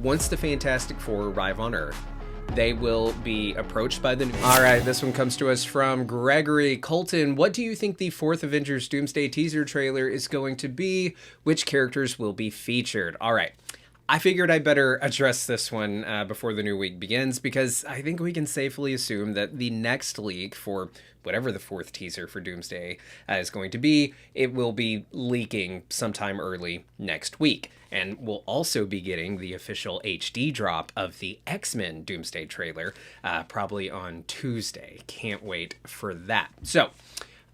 Once the Fantastic Four arrive on Earth, they will be approached by the... All right, this one comes to us from Gregory. Colton, what do you think the fourth Avengers Doomsday teaser trailer is going to be? Which characters will be featured? All right. I figured I better address this one before the new week begins, because I think we can safely assume that the next leak for whatever the fourth teaser for Doomsday is going to be, it will be leaking sometime early next week. And we'll also be getting the official HD drop of the X-Men Doomsday trailer probably on Tuesday. Can't wait for that. So,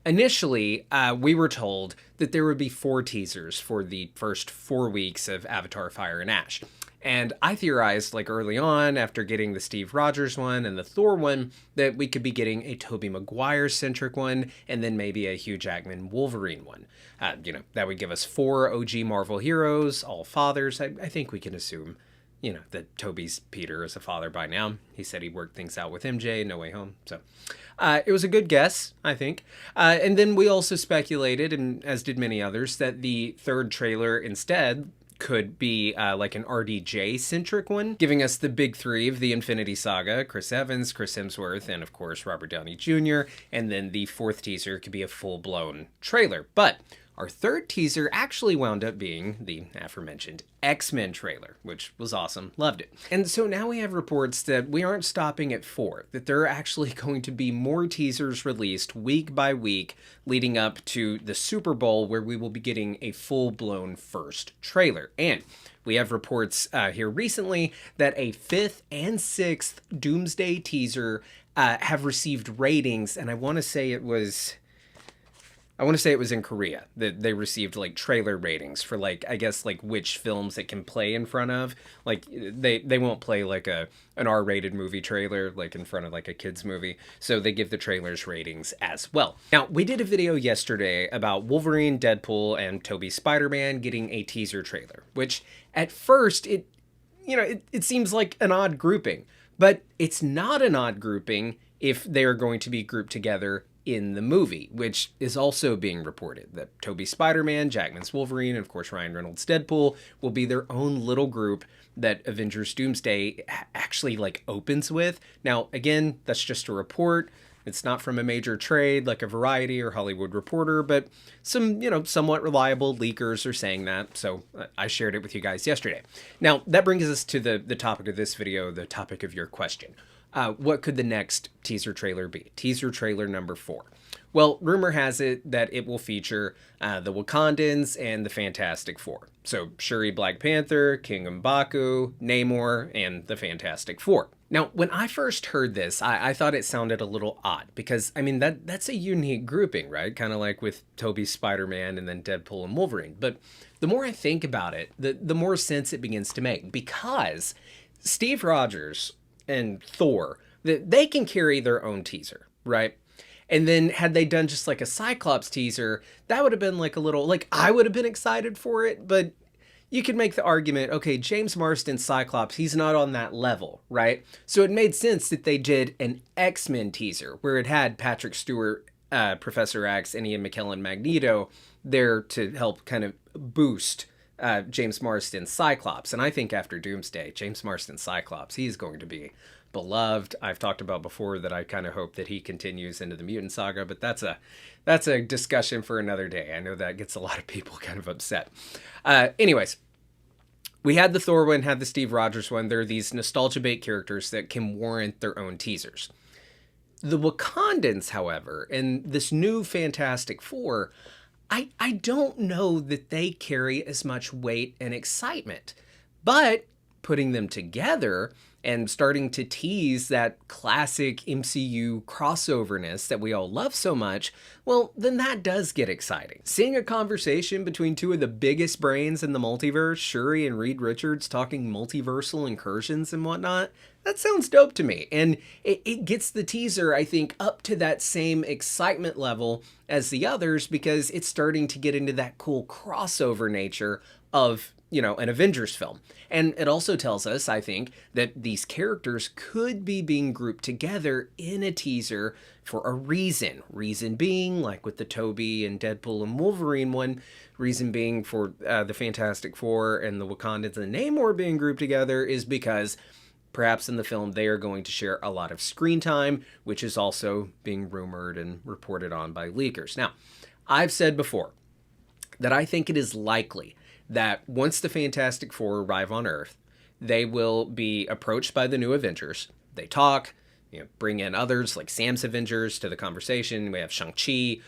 initially, we were told that there would be 4 teasers for the first 4 weeks of Avatar Fire and Ash. And I theorized, like early on, after getting the Steve Rogers one and the Thor one, that we could be getting a Tobey Maguire-centric one, and then maybe a Hugh Jackman Wolverine one. That would give us 4 OG Marvel heroes, all fathers. I think we can assume, that Tobey's Peter is a father by now. He said he worked things out with MJ, No Way Home, so... it was a good guess, I think. And then we also speculated, and as did many others, that the third trailer instead could be like an RDJ-centric one, giving us the big 3 of the Infinity Saga, Chris Evans, Chris Hemsworth, and of course Robert Downey Jr., and then the fourth teaser could be a full-blown trailer. But our third teaser actually wound up being the aforementioned X-Men trailer, which was awesome. Loved it. And so now we have reports that we aren't stopping at 4, that there are actually going to be more teasers released week by week leading up to the Super Bowl, where we will be getting a full-blown first trailer. And we have reports here recently that a 5th and 6th Doomsday teaser have received ratings, and I want to say it was in Korea that they received like trailer ratings for which films it can play in front of. Like they won't play like an R-rated movie trailer like in front of like a kid's movie. So they give the trailers ratings as well. Now, we did a video yesterday about Wolverine, Deadpool, and Tobey Spider-Man getting a teaser trailer, which at first it seems like an odd grouping, but it's not an odd grouping if they are going to be grouped together in the movie, which is also being reported that Tobey Spider-Man, Jackman's Wolverine, and of course Ryan Reynolds' Deadpool will be their own little group that Avengers Doomsday actually opens with. Now, again, that's just a report. It's not from a major trade like a Variety or Hollywood Reporter, but some, somewhat reliable leakers are saying that, so I shared it with you guys yesterday. Now, that brings us to the topic of this video, the topic of your question. What could the next teaser trailer be? Teaser trailer number 4. Well, rumor has it that it will feature the Wakandans and the Fantastic Four. So Shuri Black Panther, King Mbaku, Namor, and the Fantastic Four. Now, when I first heard this, I thought it sounded a little odd because, that's a unique grouping, right? Kind of like with Tobey's Spider-Man and then Deadpool and Wolverine. But the more I think about it, the more sense it begins to make, because Steve Rogers and Thor, they can carry their own teaser, right? And then had they done just like a Cyclops teaser, that would have been like a little, I would have been excited for it, but you could make the argument, okay, James Marsden's Cyclops, he's not on that level, right? So it made sense that they did an X-Men teaser where it had Patrick Stewart, Professor X, and Ian McKellen Magneto there to help kind of boost James Marsden's Cyclops. And I think after Doomsday, James Marsden's Cyclops, he's going to be beloved. I've talked about before that I kind of hope that he continues into the mutant saga, but that's a discussion for another day. I know that gets a lot of people kind of upset. Anyways, we had the Thor one, had the Steve Rogers one. There are these nostalgia bait characters that can warrant their own teasers. The Wakandans, however, and this new Fantastic Four, I don't know that they carry as much weight and excitement, but putting them together and starting to tease that classic MCU crossoverness that we all love so much, well, then that does get exciting. Seeing a conversation between 2 of the biggest brains in the multiverse, Shuri and Reed Richards, talking multiversal incursions and whatnot, that sounds dope to me. And it gets the teaser, I think, up to that same excitement level as the others, because it's starting to get into that cool crossover nature of an Avengers film. And it also tells us, I think, that these characters could be being grouped together in a teaser for a reason. Reason being, like with the Tobey and Deadpool and Wolverine one, reason being for the Fantastic Four and the Wakandans and Namor being grouped together is because perhaps in the film they are going to share a lot of screen time, which is also being rumored and reported on by leakers. Now, I've said before that I think it is likely that once the Fantastic Four arrive on Earth, they will be approached by the new Avengers. They talk, bring in others like Sam's Avengers to the conversation. We have Shang-Chi,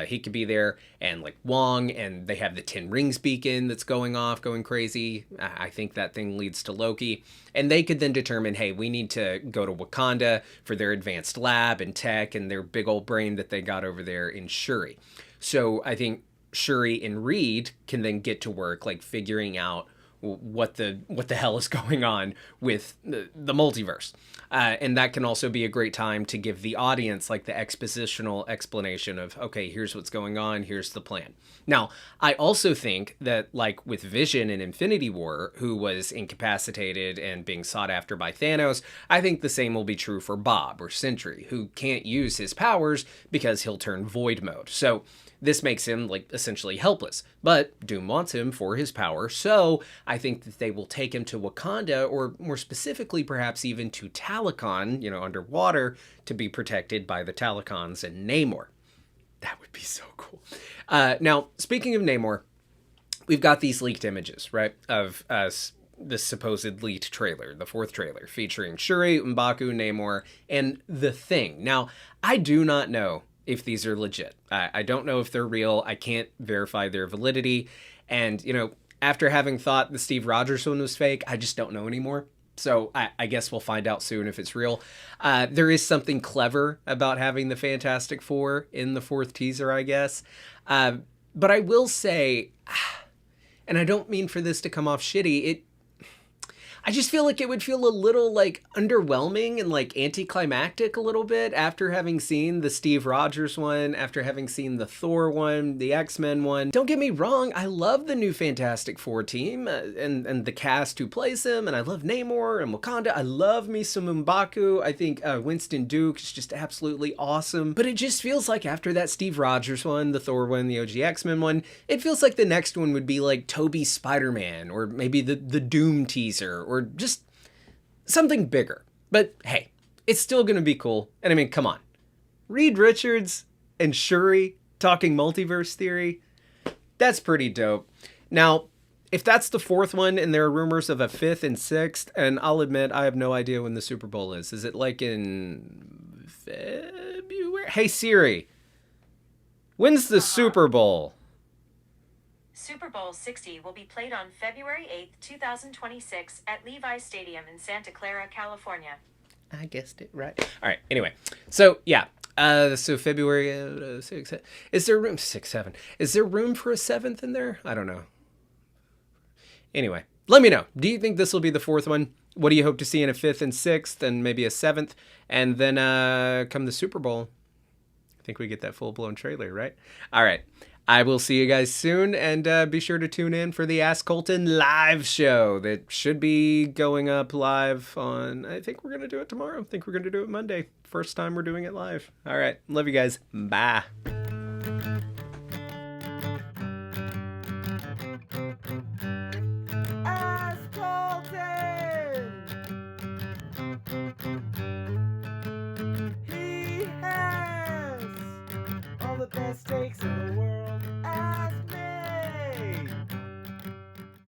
he could be there, and like Wong, and they have the Ten Rings beacon that's going off, going crazy. I think that thing leads to Loki. And they could then determine, hey, we need to go to Wakanda for their advanced lab and tech and their big old brain that they got over there in Shuri. So I think Shuri and Reed can then get to work like figuring out what the hell is going on with the multiverse. And that can also be a great time to give the audience like the expositional explanation of, okay, here's what's going on, here's the plan. Now, I also think that like with Vision in Infinity War, who was incapacitated and being sought after by Thanos, I think the same will be true for Bob or Sentry, who can't use his powers because he'll turn void mode. So this makes him like essentially helpless, but Doom wants him for his power. So I think that they will take him to Wakanda, or more specifically, perhaps even to Talokan, underwater, to be protected by the Talokans and Namor. That would be so cool. Now, speaking of Namor, we've got these leaked images, right, of this supposed leaked trailer, the fourth trailer, featuring Shuri, Mbaku, Namor, and the Thing. Now, I do not know if these are legit. I don't know if they're real. I can't verify their validity. And, after having thought the Steve Rogers one was fake, I just don't know anymore. So I guess we'll find out soon if it's real. There is something clever about having the Fantastic Four in the fourth teaser, I guess. But I will say, and I don't mean for this to come off shitty, I just feel like it would feel a little like underwhelming and like anticlimactic a little bit after having seen the Steve Rogers one, after having seen the Thor one, the X-Men one. Don't get me wrong, I love the new Fantastic Four team and the cast who plays them, and I love Namor and Wakanda. I love me some Mbaku. I think Winston Duke is just absolutely awesome. But it just feels like after that Steve Rogers one, the Thor one, the OG X-Men one, it feels like the next one would be like Tobey Spider-Man, or maybe the Doom teaser, or just something bigger. But hey, it's still going to be cool. And I mean, come on. Reed Richards and Shuri talking multiverse theory. That's pretty dope. Now, if that's the fourth one and there are rumors of a fifth and sixth, and I'll admit I have no idea when the Super Bowl is. Is it like in February? Hey Siri, when's the Super Bowl? Super Bowl 60 will be played on February 8th, 2026 at Levi's Stadium in Santa Clara, California. I guessed it right. All right. Anyway, so yeah. So February 6. Is there room 6, 7? Is there room for a seventh in there? I don't know. Anyway, let me know. Do you think this will be the fourth one? What do you hope to see in a fifth and sixth, and maybe a seventh, and then come the Super Bowl? I think we get that full blown trailer, right? All right. I will see you guys soon, and be sure to tune in for the Ask Colton live show that should be going up live on, I think we're going to do it tomorrow. I think we're going to do it Monday. First time we're doing it live. All right. Love you guys. Bye.